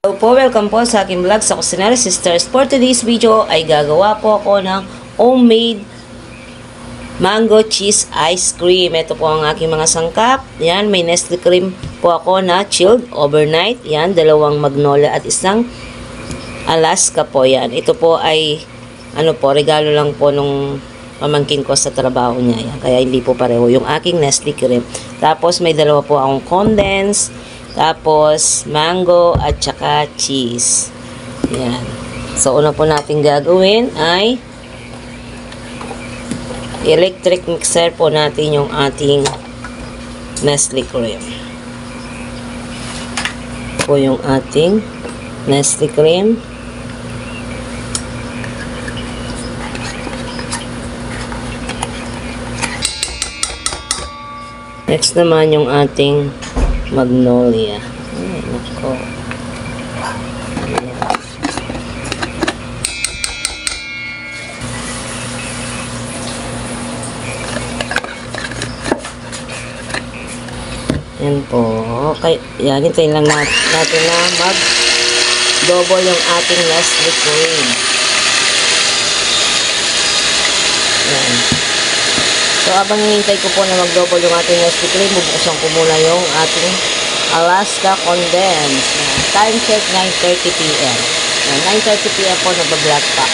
Hello po, welcome po sa aking vlog sa Cusinary Sisters. For today's video ay gagawa po ako ng homemade mango cheese ice cream. Ito po ang aking mga sangkap. Yan, may Nestle cream po ako na chilled overnight. Yan, 2 Magnolia at 1 Alaska po yan. Ito po ay regalo lang po nung pamangkin ko sa trabaho niya. Yan, kaya hindi po pareho yung aking Nestle cream. Tapos may 2 po akong condensed. Tapos mango at saka cheese. Yan. So una po natin gagawin ay electric mixer po natin yung ating Nestle cream. Po yung ating Nestle cream. Next naman yung ating Magnolia. Ay, nako. Ayan. Yan po. Okay. Yan, hintayin lang natin na mag-double yung ating Nestle cream. Yan. So, abang hinihintay ko po na mag-double yung ating Nestle cream, bubuksan ko muna yung ating Alaska condensed. Time check, 9:30 p.m. 9:30 p.m. po, nag-black pack.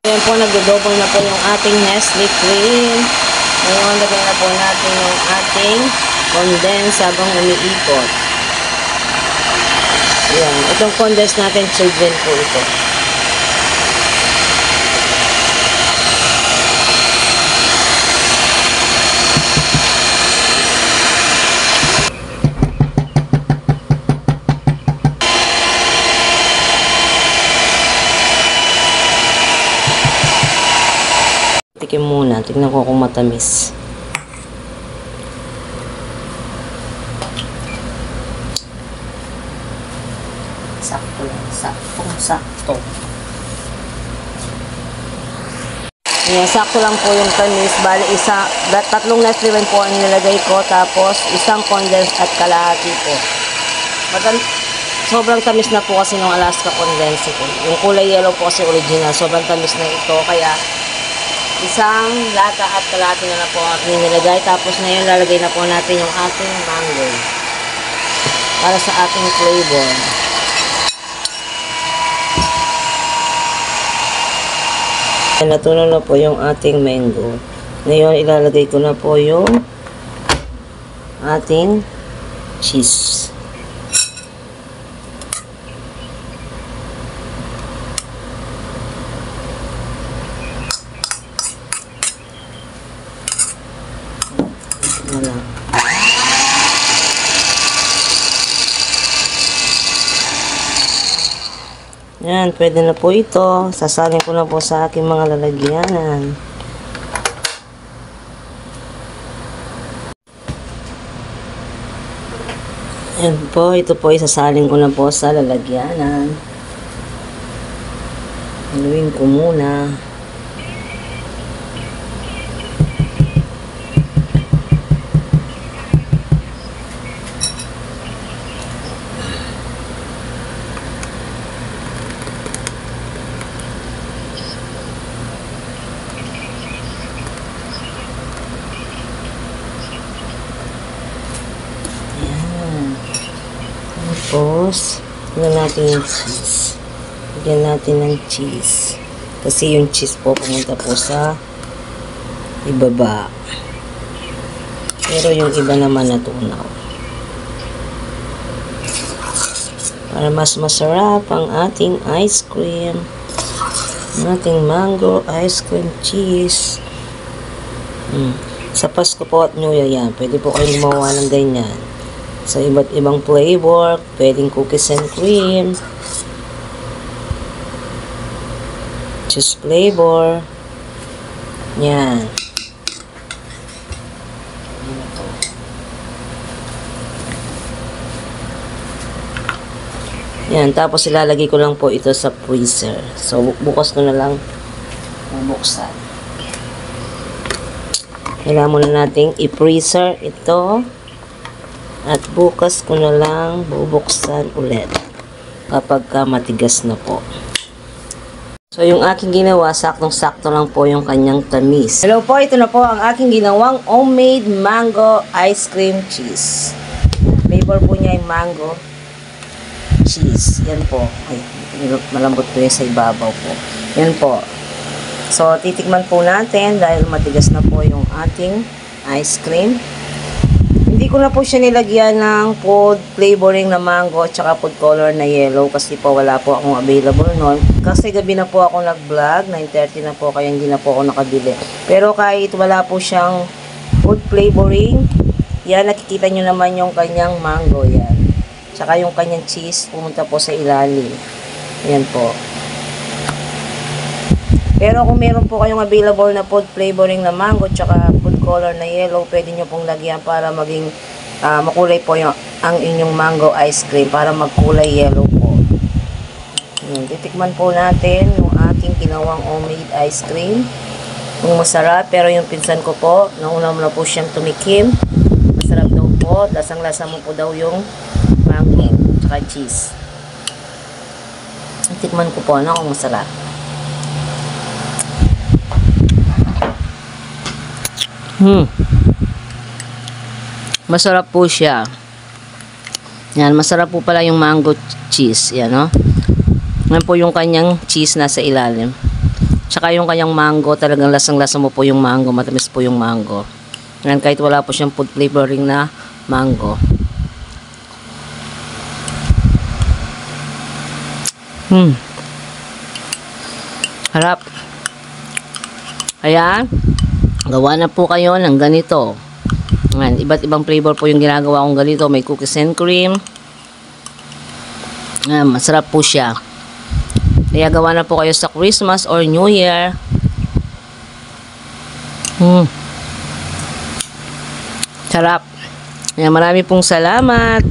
Ayan po, nag-double na po yung ating Nestle cream. Ngayon, lagay na po natin yung ating condensed habang umiikot. Ayan, itong condensed natin, children po ito. Tikim muna. Tignan ko kung matamis. Sakto lang. Sakto. Yeah, sakto lang po yung tamis. Bali, 3 Nestle rin po ang nilagay ko. Tapos, 1 condensed at kalahati po. Sobrang tamis na po kasi ng Alaska condensed ko. Yung kulay yellow po kasi original. Sobrang tamis na ito. Kaya, 1 lata at kalahati na po ang nilagay. Tapos ngayon lalagay na po natin yung ating mango para sa ating flavor. Natunaw na po yung ating mango. Ngayon ilalagay ko na po yung ating cheese. Yan, pwede na po ito. Sasalin ko na po sa aking mga lalagyanan. Yan po, ito po isasalin ko na po sa lalagyanan. Haluin ko muna. Tapos, tignan natin yung cheese. Lagyan natin ng cheese. Kasi yung cheese po pumunta po sa ibaba. Pero yung iba naman natunaw. Para mas masarap ang ating ice cream. Ang ating mango ice cream cheese. Sa Pasko po at New Year yan. Pwede po kayo gumawa ng ganyan. Sa iba't ibang flavor, pwedeng cookies and cream, cheese flavor, yan. Yan, tapos ilalagay ko lang po ito sa freezer. So, bukas ko na lang bubuksan. Kailangan muna nating i-freezer ito. At bukas ko na lang bubuksan ulit kapag matigas na po. So, yung aking ginawa, saktong-sakto lang po yung kanyang tamis. Hello po, ito na po ang aking ginawang homemade mango ice cream cheese. Flavor po niya ay mango cheese. Yan po. Ay, malambot po yan sa ibabaw po. Yan po. So, titikman po natin dahil matigas na po yung ating ice cream. Hindi ko na po siya nilagyan ng food flavoring na mango at saka food color na yellow kasi po wala po akong available noon. Kasi gabi na po ako nag-vlog, 9:30 na po kaya hindi na po ako nakabili. Pero kahit wala po siyang food flavoring, yan nakikita nyo naman yung kanyang mango yan. Tsaka yung kanyang cheese pumunta po sa ilalim. Yan po. Pero kung meron po kayong available na food flavoring na mango tsaka food color na yellow, pwede nyo pong lagyan para maging makulay po ang inyong mango ice cream para magkulay yellow po. Titikman po natin yung aking ginawang homemade ice cream. Kung masarap, pero yung pinsan ko po, nauna mo na po siyang tumikim. Masarap daw po, lasang-lasa mo po daw yung mango tsaka cheese. Tikman ko po kung masarap. Masarap po siya. Yan, masarap po pala yung mango cheese. Yan, no? Yan po yung kanyang cheese nasa ilalim. Tsaka yung kanyang mango, talagang lasang-lasa mo po yung mango. Matamis po yung mango. Yan, kahit wala po siyang food flavoring na mango. Harap. Ayan. Gawa na po kayo ng ganito. Ayan, iba't ibang flavor po yung ginagawa kong ganito. May cookies and cream. Ayan, masarap po siya. Kaya gawa na po kayo sa Christmas or New Year. Sarap. Ayan, marami pong salamat.